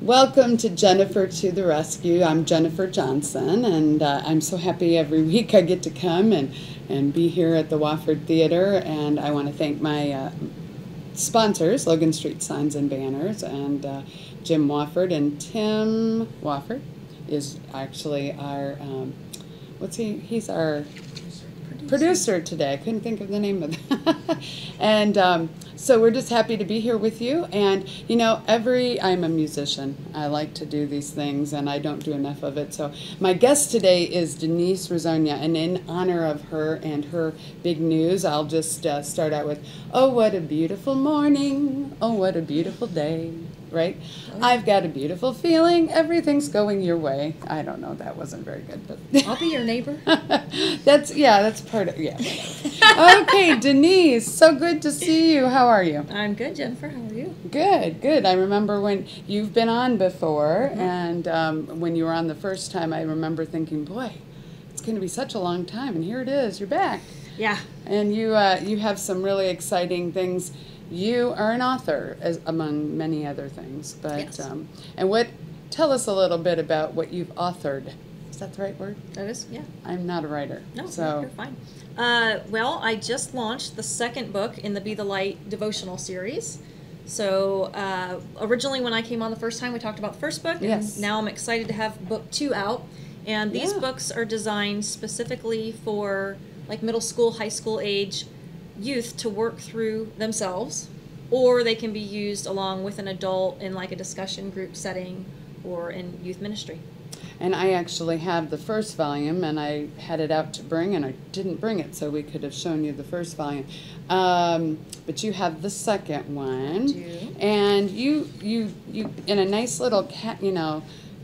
Welcome to Jennifer to the Rescue. I'm Jennifer Johnson, and I'm so happy every week I get to come and be here at the Wofford Theater. And I want to thank my sponsors, Logan Street Signs and Banners, and Jim Wofford. And Tim Wofford is actually our, he's our producer today. I couldn't think of the name of that. And so we're just happy to be here with you. And you know, I'm a musician. I like to do these things, and I don't do enough of it. So my guest today is Denise Rosonia, and in honor of her and her big news, I'll just start out with, "Oh, what a beautiful morning! Oh, what a beautiful day!" Right? I've got a beautiful feeling. Everything's going your way. I don't know. That wasn't very good, but I'll be your neighbor. That's part of Okay, Denise, so good to see you. How are you? I'm good, Jennifer. How are you? Good, good. I remember when you've been on before, and when you were on the first time, I remember thinking, boy, it's going to be such a long time, and here it is. You're back. Yeah. And you have some really exciting things. You are an author, among many other things. But yes. Tell us a little bit about what you've authored. Is that the right word? That is, yeah. I'm not a writer. No, so you're fine. Well, I just launched the second book in the Be the Light devotional series. So originally when I came on the first time, we talked about the first book. Yes. And now I'm excited to have book 2 out. And these books are designed specifically for like middle school, high school age youth to work through themselves, or they can be used along with an adult in like a discussion group setting or in youth ministry. And I actually have the first volume, and I had it out to bring, and I didn't bring it, so we could have shown you the first volume. But you have the second one. I do. And you in a nice little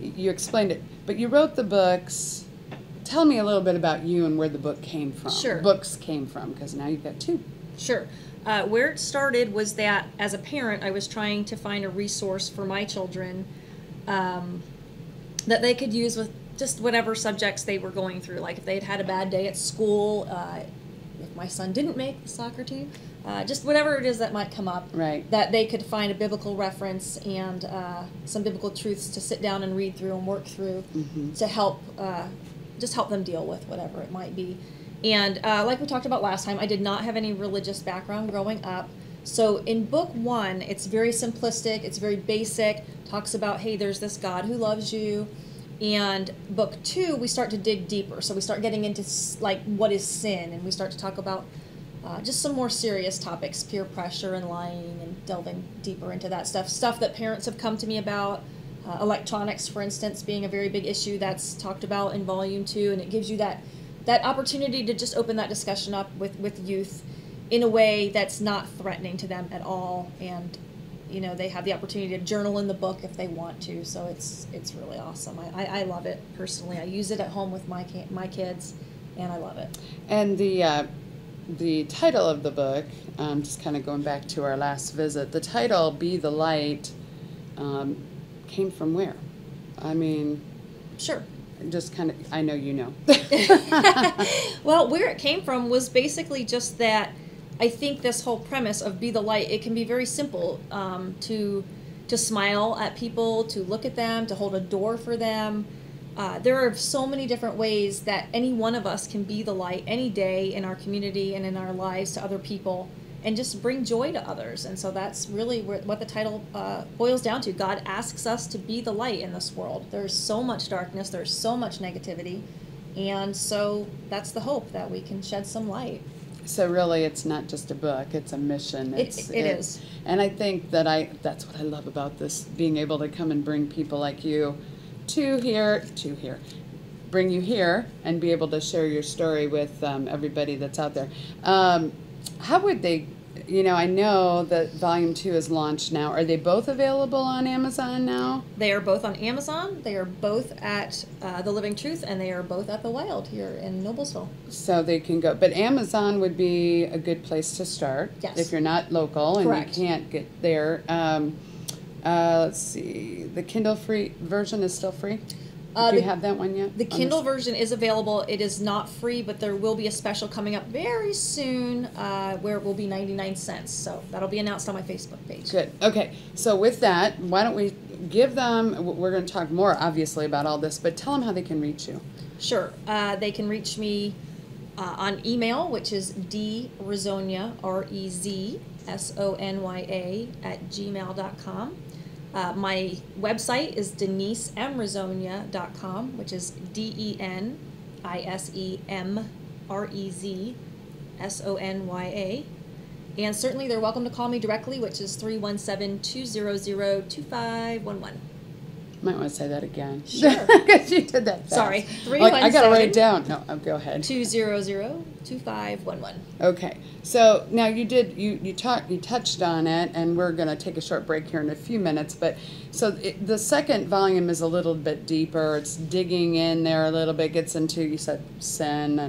you explained it, but you wrote the books. Tell me a little bit about you and where the book came from. Sure. Books came from, because now you've got 2. Sure. Where it started was that as a parent, I was trying to find a resource for my children that they could use with just whatever subjects they were going through. Like if they had a bad day at school, if my son didn't make the soccer team, just whatever it is that might come up, right, that they could find a biblical reference and some biblical truths to sit down and read through and work through to help just help them deal with whatever it might be. And like we talked about last time, I did not have any religious background growing up. So in book 1, it's very simplistic, it's very basic, talks about, hey, there's this God who loves you. And book 2, we start to dig deeper. So we start getting into like what is sin, and we start to talk about just some more serious topics, peer pressure and lying, and delving deeper into that stuff that parents have come to me about. Electronics, for instance, being a very big issue that's talked about in volume 2, and it gives you that opportunity to just open that discussion up with youth in a way that's not threatening to them at all. And you know, they have the opportunity to journal in the book if they want to. So it's really awesome. I love it personally. I use it at home with my kids, and I love it. And the title of the book, just kind of going back to our last visit, the title "Be the Light" came from where? I mean, sure. Just kind of, I know you know. Well, where it came from was basically just that I think this whole premise of be the light, it can be very simple to smile at people, to look at them, to hold a door for them. There are so many different ways that any one of us can be the light any day in our community and in our lives to other people, and just bring joy to others. And so that's really what the title boils down to. God asks us to be the light in this world. There's so much darkness, there's so much negativity, and so that's the hope, that we can shed some light. So really, it's not just a book, it's a mission. It is. And I think that's what I love about this, being able to come and bring people like you bring you here and be able to share your story with everybody that's out there. How would they, I know that Volume 2 is launched now. Are they both available on Amazon now? They are both on Amazon. They are both at The Living Truth, and they are both at The Wild here in Noblesville. So they can go. But Amazon would be a good place to start. Yes. If you're not local and Correct. you can't get there. Let's see. The Kindle free version is still free? Do you have that one yet? The Kindle version is available. It is not free, but there will be a special coming up very soon where it will be 99 cents. So that'll be announced on my Facebook page. Good. Okay. So with that, why don't we give them, we're going to talk more obviously about all this, but tell them how they can reach you. Sure. They can reach me on email, which is drezzonia, REZSONYA @gmail.com. My website is denisemrezonia.com, which is DENISEMREZSONYA. And certainly they're welcome to call me directly, which is 317-200-2511. Might want to say that again. Sure. Because you did that fast. Sorry. Like, I got to write it down. No, go ahead. 200-2511. Okay. So now you touched on it, and we're going to take a short break here in a few minutes. But so the second volume is a little bit deeper. It's digging in there a little bit, gets into, you said, sin.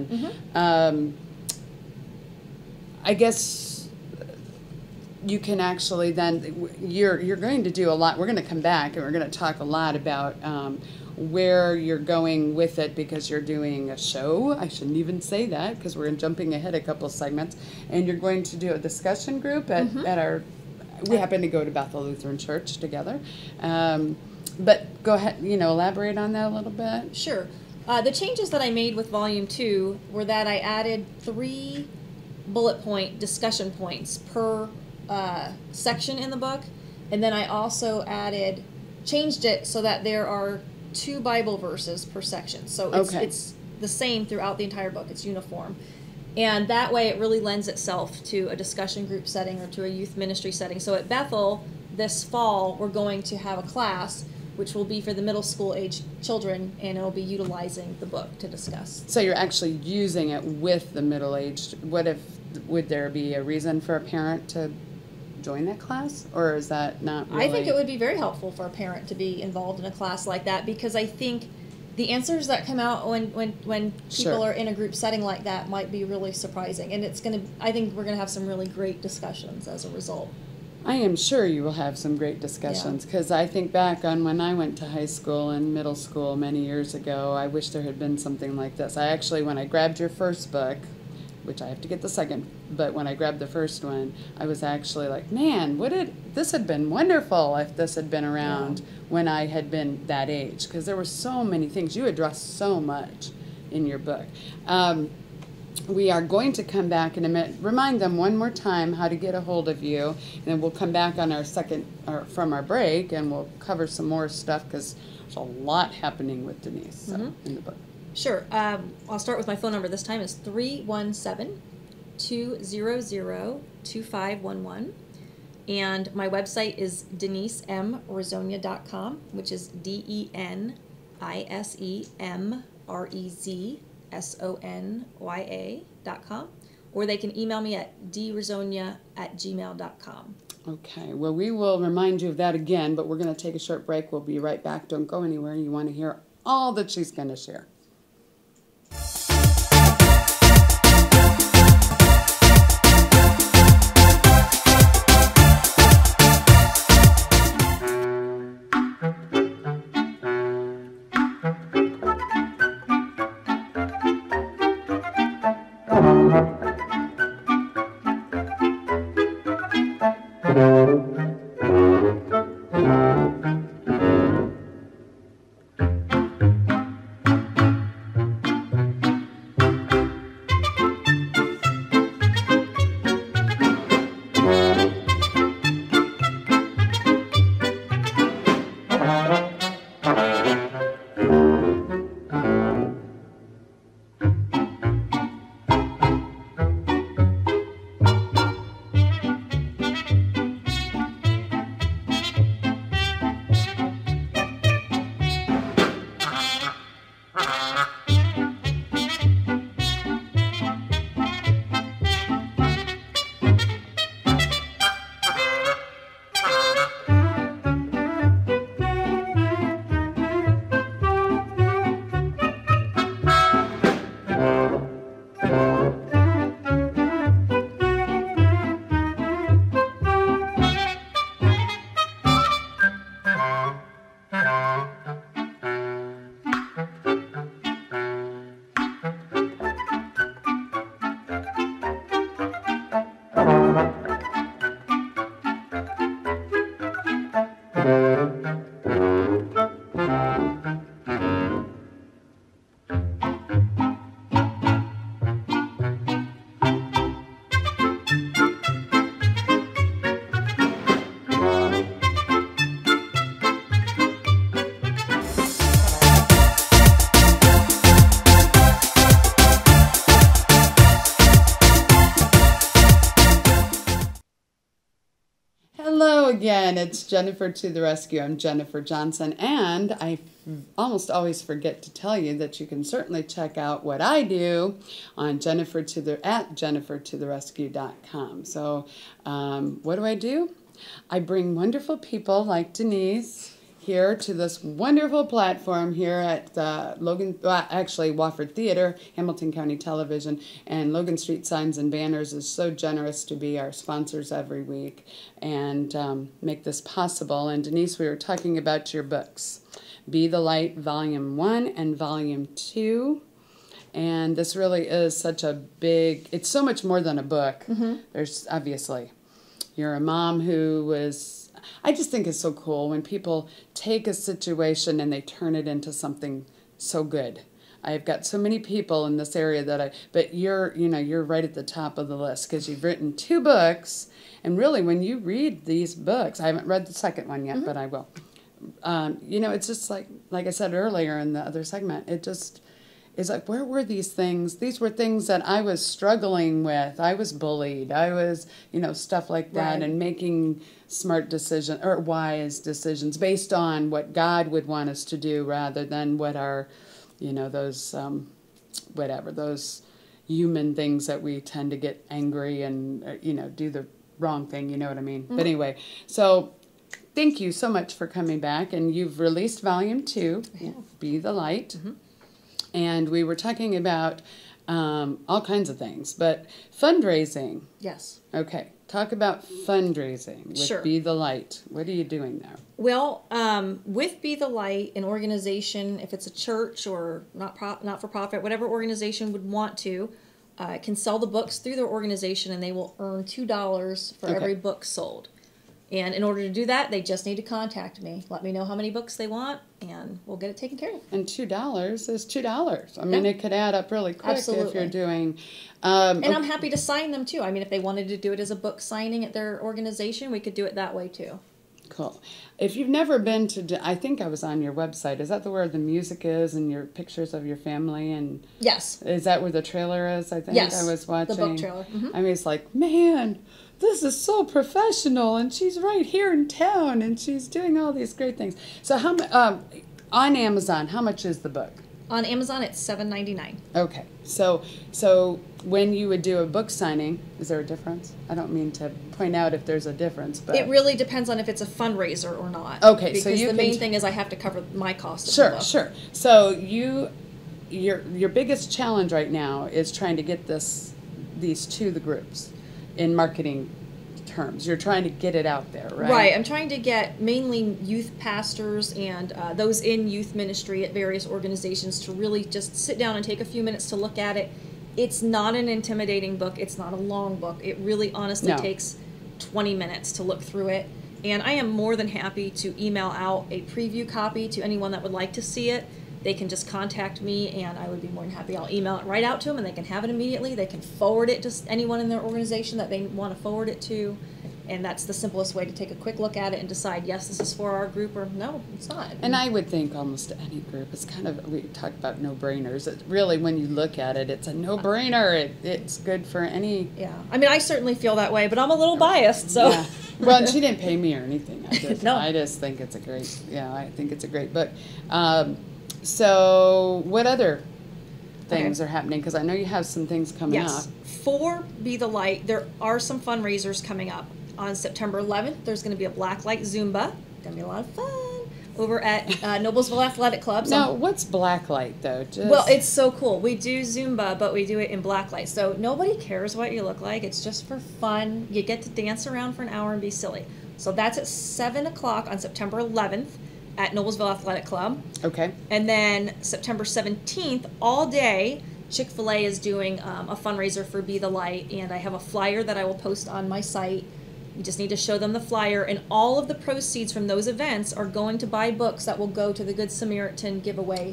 And I guess you can actually then, you're going to do a lot. We're going to come back and we're going to talk a lot about where you're going with it, because you're doing a show. I shouldn't even say that because we're jumping ahead a couple segments. And you're going to do a discussion group at our, we happen to go to Bethel Lutheran Church together. But go ahead, elaborate on that a little bit. Sure. The changes that I made with Volume 2 were that I added 3 bullet point discussion points per section in the book, and then I also changed it so that there are 2 Bible verses per section. So it's the same throughout the entire book. It's uniform. And that way it really lends itself to a discussion group setting or to a youth ministry setting. So at Bethel this fall we're going to have a class which will be for the middle school age children, and it'll be utilizing the book to discuss. So you're actually using it with the middle-aged. Would there be a reason for a parent to join that class, or is that not really? I think it would be very helpful for a parent to be involved in a class like that, because I think the answers that come out when people are in a group setting like that might be really surprising, and I think we're gonna have some really great discussions as a result. I am sure you will have some great discussions, because I think back on when I went to high school and middle school many years ago. I wish there had been something like this. I actually, when I grabbed your first book, which I have to get the second, but when I grabbed the first one, I was actually like, man, this had been wonderful if this had been around when I had been that age, because there were so many things. You addressed so much in your book. We are going to come back in a minute. Remind them one more time how to get a hold of you, and then we'll come back on from our break, and we'll cover some more stuff, because there's a lot happening with Denise in the book. Sure. I'll start with my phone number this time. It's 317-200-2511. And my website is denisemrezonia.com, which is DENISEMREZSONYA.com. Or they can email me at drezonia@gmail.com. Okay. Well, we will remind you of that again, but we're going to take a short break. We'll be right back. Don't go anywhere. You want to hear all that she's going to share. Hello again, it's Jennifer to the Rescue. I'm Jennifer Johnson, and I almost always forget to tell you that you can certainly check out what I do on jennifertotherescue.com. So what do? I bring wonderful people like Denise here to this wonderful platform here at Wofford Theater, Hamilton County Television, and Logan Street Signs and Banners is so generous to be our sponsors every week and make this possible. And Denise, we were talking about your books, Be the Light, Volume 1 and Volume 2. And this really is such a big, it's so much more than a book. Mm-hmm. There's obviously, you're a mom who was, I just think it's so cool when people take a situation and they turn it into something so good. I've got so many people in this area but you're right at the top of the list because you've written 2 books. And really, when you read these books, I haven't read the second one yet, mm-hmm. but I will. It's just like I said earlier in the other segment, it just is like, where were these things? These were things that I was struggling with. I was bullied. I was, stuff like that, right. And making smart decisions or wise decisions based on what God would want us to do rather than what our, those human things that we tend to get angry and, do the wrong thing. You know what I mean? Mm-hmm. But anyway, so thank you so much for coming back. And you've released Volume 2, yeah. Be the Light. Mm-hmm. And we were talking about all kinds of things, but fundraising. Yes. Okay. Talk about fundraising with Sure. Be the Light. What are you doing there? Well, with Be the Light, an organization, if it's a church or not-for-profit, whatever organization would want to, can sell the books through their organization, and they will earn $2 for every book sold. And in order to do that, they just need to contact me. Let me know how many books they want, and we'll get it taken care of. And $2 is $2. I mean, it could add up really quick. Absolutely. If you're doing... and I'm happy to sign them, too. I mean, if they wanted to do it as a book signing at their organization, we could do it that way, too. Cool. If you've never been to... I think I was on your website. Is that where the music is and your pictures of your family? And Yes. Is that where the trailer is, I think? Yes. I was watching. The book trailer. Mm-hmm. I mean, it's like, man... This is so professional, and she's right here in town, and she's doing all these great things. So, on Amazon, how much is the book? On Amazon, it's $7.99. Okay, so when you would do a book signing, is there a difference? I don't mean to point out if there's a difference, but it really depends on if it's a fundraiser or not. Okay, because so the main thing is I have to cover my cost of the book. Sure. So your biggest challenge right now is trying to get these to the groups. In marketing terms, you're trying to get it out there, right? Right. I'm trying to get mainly youth pastors and those in youth ministry at various organizations to really just sit down and take a few minutes to look at it. It's not an intimidating book. It's not a long book. It really honestly takes 20 minutes to look through it. And I am more than happy to email out a preview copy to anyone that would like to see it. They can just contact me, and I would be more than happy. I'll email it right out to them, and they can have it immediately. They can forward it to anyone in their organization that they want to forward it to, and that's the simplest way to take a quick look at it and decide, yes, this is for our group, or no, it's not. And I would think almost any group, it's kind of, we talk about no-brainers. It really, when you look at it, it's a no-brainer. It's good for any... Yeah. I mean, I certainly feel that way, but I'm a little biased, so... Yeah. Well, and she didn't pay me or anything. No. I just think it's a great book. So what other things are happening? Because I know you have some things coming up. For Be the Light, there are some fundraisers coming up. On September 11th, there's going to be a Blacklight Zumba. Going to be a lot of fun over at Noblesville Athletic Club. Now, what's Blacklight, though? Well, it's so cool. We do Zumba, but we do it in blacklight. So nobody cares what you look like. It's just for fun. You get to dance around for an hour and be silly. So that's at 7 o'clock on September 11th. At Noblesville Athletic Club. Okay. And then September 17th, all day, Chick-fil-A is doing a fundraiser for Be the Light, and I have a flyer that I will post on my site. You just need to show them the flyer, and all of the proceeds from those events are going to buy books that will go to the Good Samaritan giveaway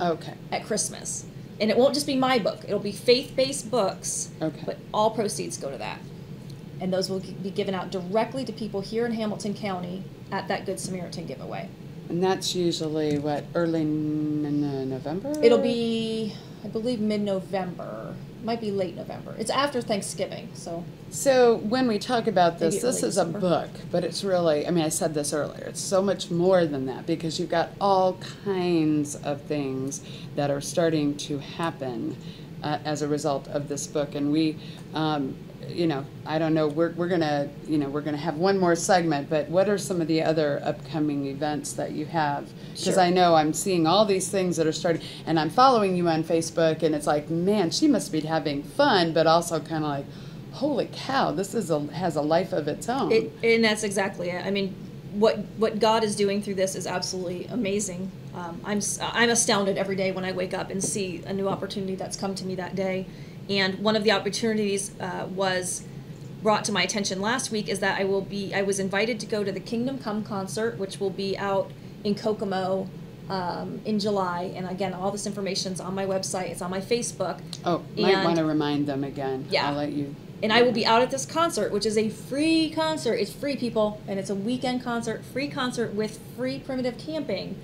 at Christmas. And it won't just be my book. It'll be faith-based books, but all proceeds go to that. And those will be given out directly to people here in Hamilton County at that Good Samaritan giveaway. And that's usually, early November? It'll be I believe mid-November. Might be late November. It's after Thanksgiving, so. So when we talk about this, Maybe this early is a December. book, but it's really, I mean, I said this earlier, it's so much more than that because you've got all kinds of things that are starting to happen as a result of this book. And we, you know, I don't know, we're gonna, you know, we're gonna have one more segment, but what are some of the other upcoming events that you have? Because Sure. I know I'm seeing all these things that are starting, and I'm following you on Facebook, and it's like, man, she must be having fun, but also kind of like, holy cow, this is has a life of its own. And that's exactly it. I mean, what God is doing through this is absolutely amazing. I'm astounded every day when I wake up and see a new opportunity that's come to me that day. And one of the opportunities was brought to my attention last week is that I was invited to go to the Kingdom Come concert, which will be out in Kokomo in July. And again, all this information's on my website. It's on my Facebook. Oh, might And- want to remind them again. Yeah. I'll let you. And I will be out at this concert, which is a free concert. It's free, people, and it's a weekend concert, free concert with free primitive camping.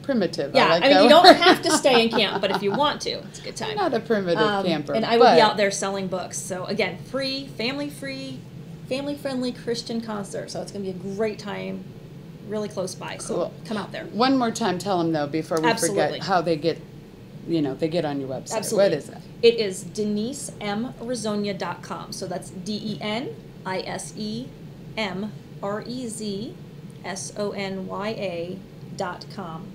Primitive. Yeah, like I mean, that you don't word. have to stay in camp, but if you want to, it's a good time. Not a primitive camper. And I will but be out there selling books. So again, free, family-friendly Christian concert. So it's going to be a great time, really close by. So Cool. come out there. One more time, tell them though before we Absolutely. forget how they get, you know, they get on your website. Absolutely. What is it? It is DeniseMRezonia.com. So that's DeniseMRezonya.com.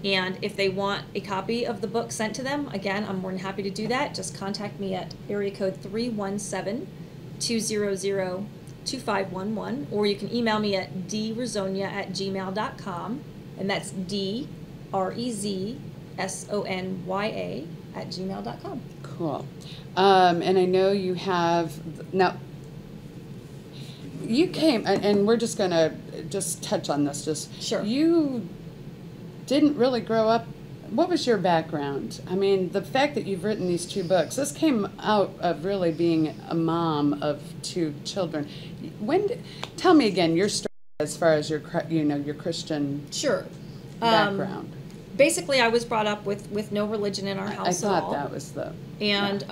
And if they want a copy of the book sent to them, again, I'm more than happy to do that. Just contact me at area code 317-200-2511, or you can email me at drezonya@gmail.com, and that's DREZSONYA@gmail.com. Cool. And I know you have now. You came, and we're just gonna just touch on this. Just Sure. You didn't really grow up. What was your background? I mean, the fact that you've written these two books. This came out of really being a mom of two children. Tell me again your story as far as your your Christian Sure. background. Basically, I was brought up with no religion in our I house at all. thought that was the. And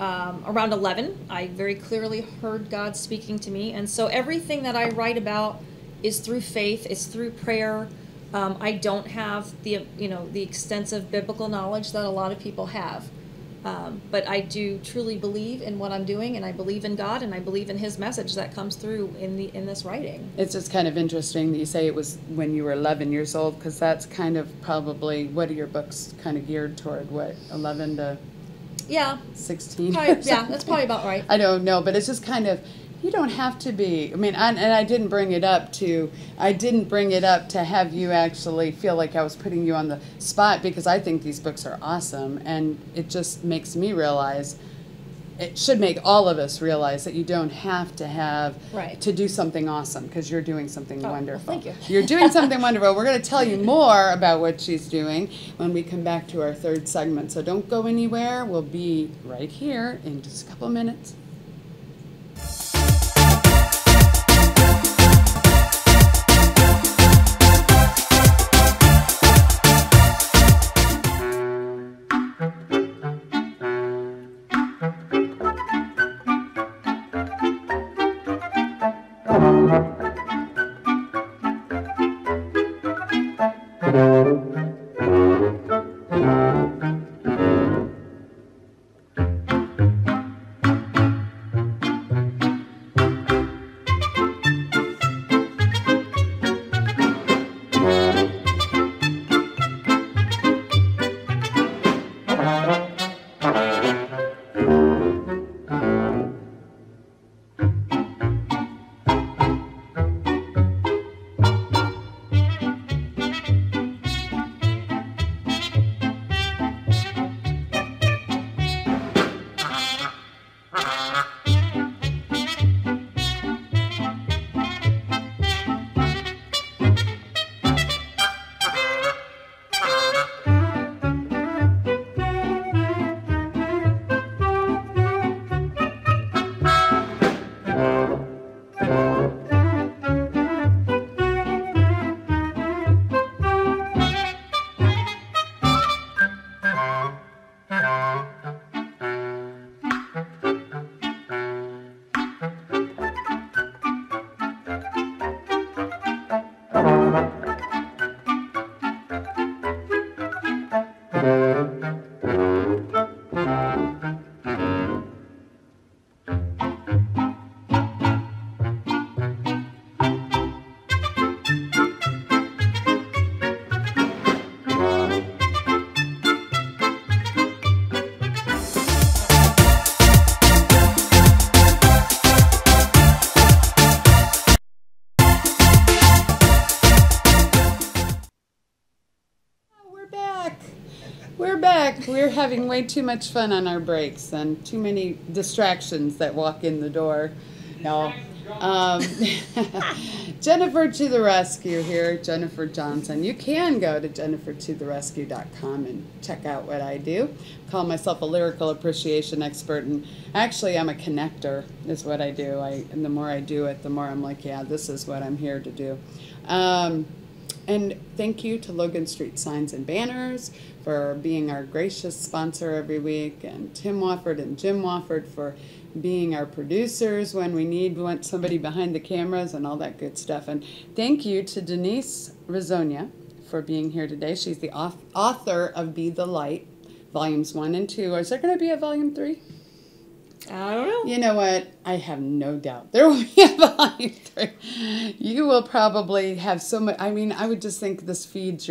around 11, I very clearly heard God speaking to me. And so everything that I write about is through faith, it's through prayer. I don't have the extensive biblical knowledge that a lot of people have. But I do truly believe in what I'm doing, and I believe in God, and I believe in His message that comes through in this writing. It's just kind of interesting that you say it was when you were 11 years old, because that's kind of probably, what are your books kind of geared toward? What, 11 to Yeah, 16? probably, yeah, that's probably about right. I don't know, but it's just kind of, you don't have to be. I mean, and I didn't bring it up to have you actually feel like I was putting you on the spot, because I think these books are awesome, and it just makes me realize, it should make all of us realize that you don't have to have Right. to do something awesome, because you're doing something well, wonderful. thank you. You're doing something wonderful. We're going to tell you more about what she's doing when we come back to our third segment. So don't go anywhere. We'll be right here in just a couple minutes. back. We're having way too much fun on our breaks and too many distractions that walk in the door. No. Jennifer to the rescue here, Jennifer Johnson. You can go to jennifertotherescue.com and check out what I do. Call myself a lyrical appreciation expert, and actually I'm a connector is what I do. And the more I do it, the more I'm like, yeah, this is what I'm here to do. And thank you to Logan Street Signs and Banners for being our gracious sponsor every week, and Tim Wofford and Jim Wofford for being our producers when we want somebody behind the cameras and all that good stuff. And thank you to Denise Rizonia for being here today. She's the author of Be the Light, Volumes 1 and 2. Is there going to be a Volume 3? I don't know. You know what? I have no doubt there will be a Volume 3. You will probably have so much. I mean, I would just think this feeds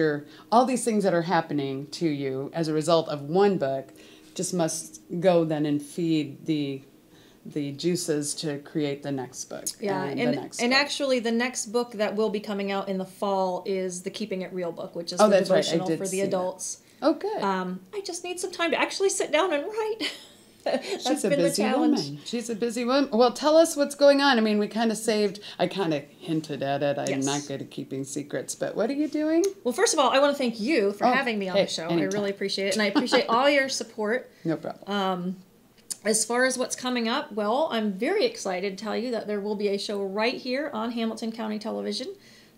all these things that are happening to you as a result of one book just must go then and feed the juices to create the next book. Yeah, and actually the next book that will be coming out in the fall is the Keeping It Real book, which is the devotional for the adults. That. Oh, good. I just need some time to actually sit down and write. She's a busy woman. She's a busy woman. Well, tell us what's going on. I mean, I kind of hinted at it. I'm not good at keeping secrets, but what are you doing? Well, first of all, I want to thank you for having me on the show. Anytime. I really appreciate it, and I appreciate all your support. No problem. As far as what's coming up, well, I'm very excited to tell you that there will be a show right here on Hamilton County Television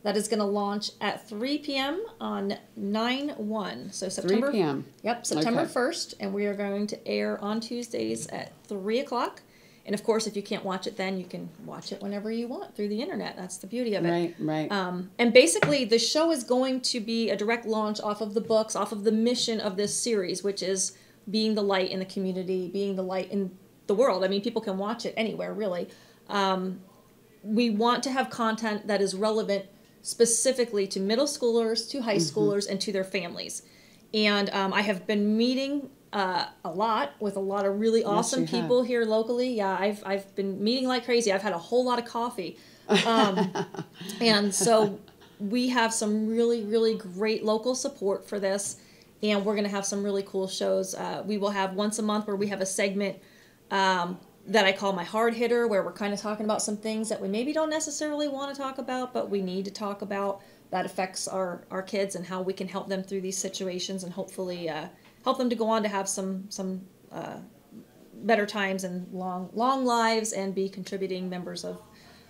that is going to launch at 3 p.m. on 9/1. So September 3 p.m. Yep, September 1st, and we are going to air on Tuesdays at 3 o'clock. And of course, if you can't watch it then, you can watch it whenever you want through the internet. That's the beauty of it. Right. And basically, the show is going to be a direct launch off of the books, off of the mission of this series, which is being the light in the community, being the light in the world. I mean, people can watch it anywhere, really. We want to have content that is relevant specifically to middle schoolers, to high schoolers, and to their families. And I have been meeting a lot with a lot of really awesome people here locally. Yeah, I've been meeting like crazy. I've had a whole lot of coffee. And so we have some really, really great local support for this. And we're going to have some really cool shows. We will have once a month where we have a segment that I call my hard hitter, where we're kind of talking about some things that we maybe don't necessarily want to talk about, but we need to talk about that affects our kids and how we can help them through these situations and hopefully help them to go on to have some better times and long lives and be contributing members of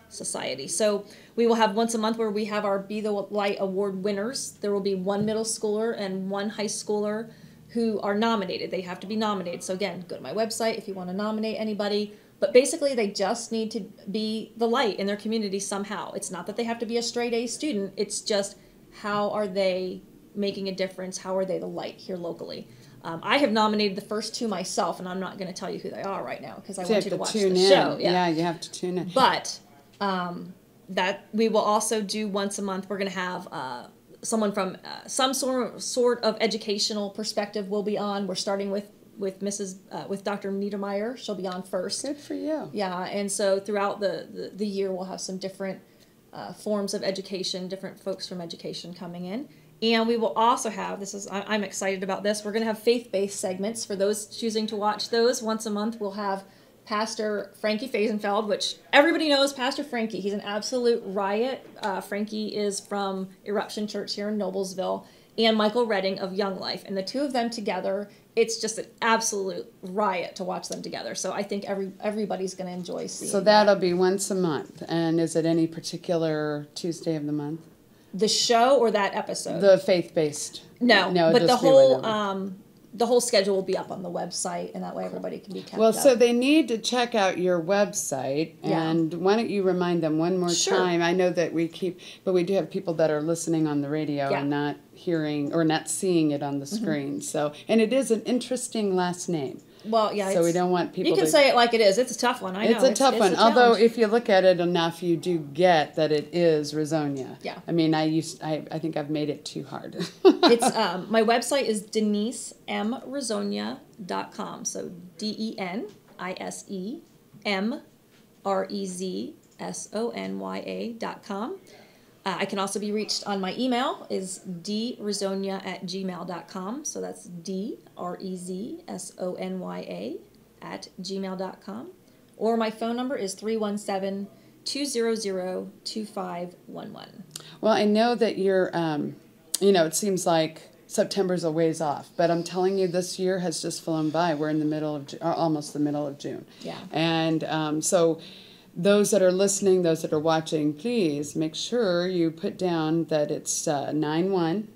society. So we will have once a month where we have our Be the Light Award winners. There will be one middle schooler and one high schooler who are nominated. They have to be nominated. So again, go to my website if you want to nominate anybody. But basically, they just need to be the light in their community somehow. It's not that they have to be a straight A student. It's just how are they making a difference? How are they the light here locally? I have nominated the first two myself, and I'm not going to tell you who they are right now because I want you to watch the show. Yeah, you have to tune in. But that we will also do once a month. We're going to have someone from some sort of educational perspective will be on. We're starting with Dr. Niedermeyer. She'll be on first. Good for you. Yeah, and so throughout the year we'll have some different forms of education, different folks from education coming in. And we will also have, I'm excited about this, we're going to have faith-based segments. For those choosing to watch those, once a month we'll have Pastor Frankie Faisenfeld, which everybody knows Pastor Frankie. He's an absolute riot. Frankie is from Eruption Church here in Noblesville, and Michael Redding of Young Life. And the two of them together, it's just an absolute riot to watch them together. So I think everybody's going to enjoy seeing So that'll be once a month. And is it any particular Tuesday of the month? The show or that episode? The faith-based. No, but the whole schedule will be up on the website, and that way everybody can be kept up. So they need to check out your website, and why don't you remind them one more time? I know that we do have people that are listening on the radio and not hearing or not seeing it on the screen. So, and it is an interesting last name. Well, yeah. So we don't want people You can say it like it is. It's a tough one. I know. It's a tough one. Although if you look at it enough, you do get that it is Rizonia. Yeah. I mean, I think I've made it too hard. It's my website is DeniseMRizonia.com. So DeniseMReZSONYA.com. I can also be reached on my email is drezonia@gmail.com. So that's DREZSONYA@gmail.com. Or my phone number is 317-200-2511. Well, I know that you're, it seems like September's a ways off, but I'm telling you, this year has just flown by. We're in the middle of, almost the middle of June. Yeah. And so those that are listening, those that are watching, please make sure you put down that it's 9/1,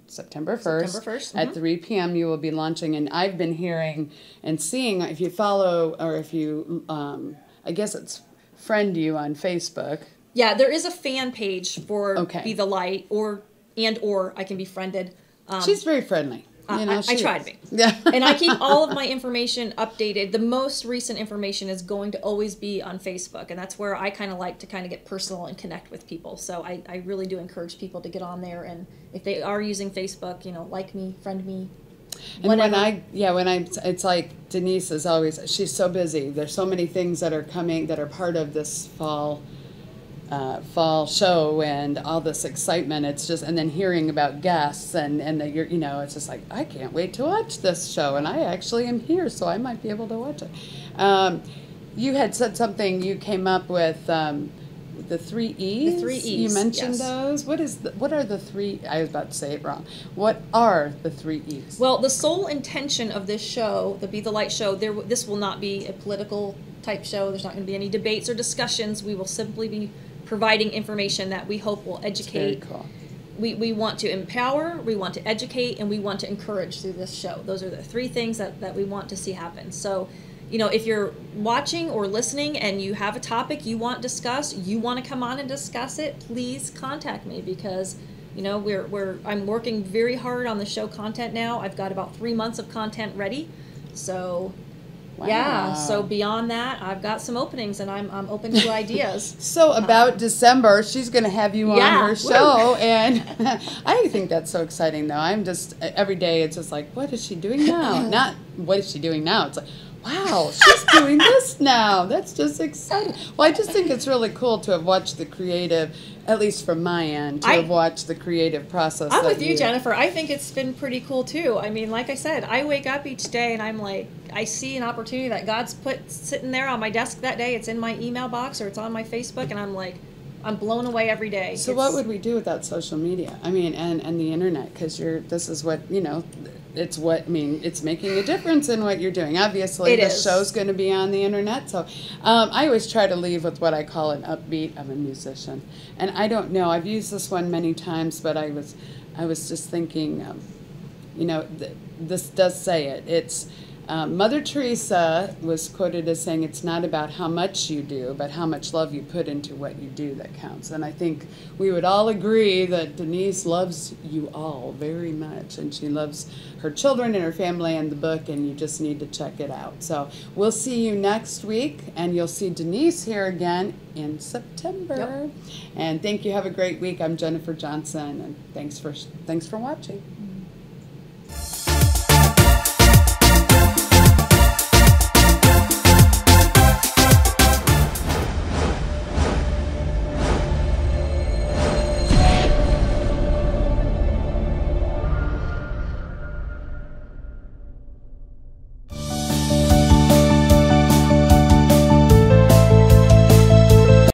September 1st. September 1st. At 3 p.m. you will be launching. And I've been hearing and seeing, if you follow, or if you, I guess it's friend you on Facebook. Yeah, there is a fan page for Okay. Be the Light, or I can be friended. She's very friendly. I try to be. Yeah. And I keep all of my information updated. The most recent information is going to always be on Facebook, and that's where I kind of like to kind of get personal and connect with people. So I really do encourage people to get on there, and if they are using Facebook, like me, friend me. And it's like Denise is always, she's so busy. There's so many things that are coming that are part of this fall show and all this excitement. It's just, and then hearing about guests and that you're, it's just like, I can't wait to watch this show, and I actually am here, so I might be able to watch it. You had said something, you came up with the 3 E's. The 3 E's. You mentioned yes. those. What are the 3? I was about to say it wrong. What are the 3 E's? Well, the sole intention of this show, the Be the Light show, this will not be a political type show. There's not going to be any debates or discussions. We will simply be providing information that we hope will educate. Very cool. We want to empower, we want to educate, and we want to encourage through this show. Those are the 3 things that we want to see happen. So, if you're watching or listening and you have a topic you want discussed, you want to come on and discuss it, please contact me, because I'm working very hard on the show content now. I've got about 3 months of content ready. So Wow. yeah, so beyond that, I've got some openings, and I'm open to ideas. So about December, she's going to have you on her show, and I think that's so exciting, though. I'm just, every day it's just like, what is she doing now? Not, what is she doing now? It's like, wow, she's doing this now. That's just exciting. Well, I just think it's really cool to have watched the creative, at least from my end, to have watched the creative process. I'm with you, Jennifer. I think it's been pretty cool, too. I mean, like I said, I wake up each day and I'm like, I see an opportunity that God's put sitting there on my desk that day. It's in my email box or it's on my Facebook, and I'm like, I'm blown away every day. So what would we do without social media? I mean, and the internet, because this is what, it's making a difference in what you're doing. Obviously, this show's going to be on the internet. So I always try to leave with what I call an upbeat of a musician. And I don't know, I've used this one many times, but I was just thinking, this does say it. It's, Mother Teresa was quoted as saying, it's not about how much you do, but how much love you put into what you do that counts. And I think we would all agree that Denise loves you all very much, and she loves her children and her family and the book, and you just need to check it out. So we'll see you next week, and you'll see Denise here again in September. Yep. And thank you. Have a great week. I'm Jennifer Johnson, and thanks for watching.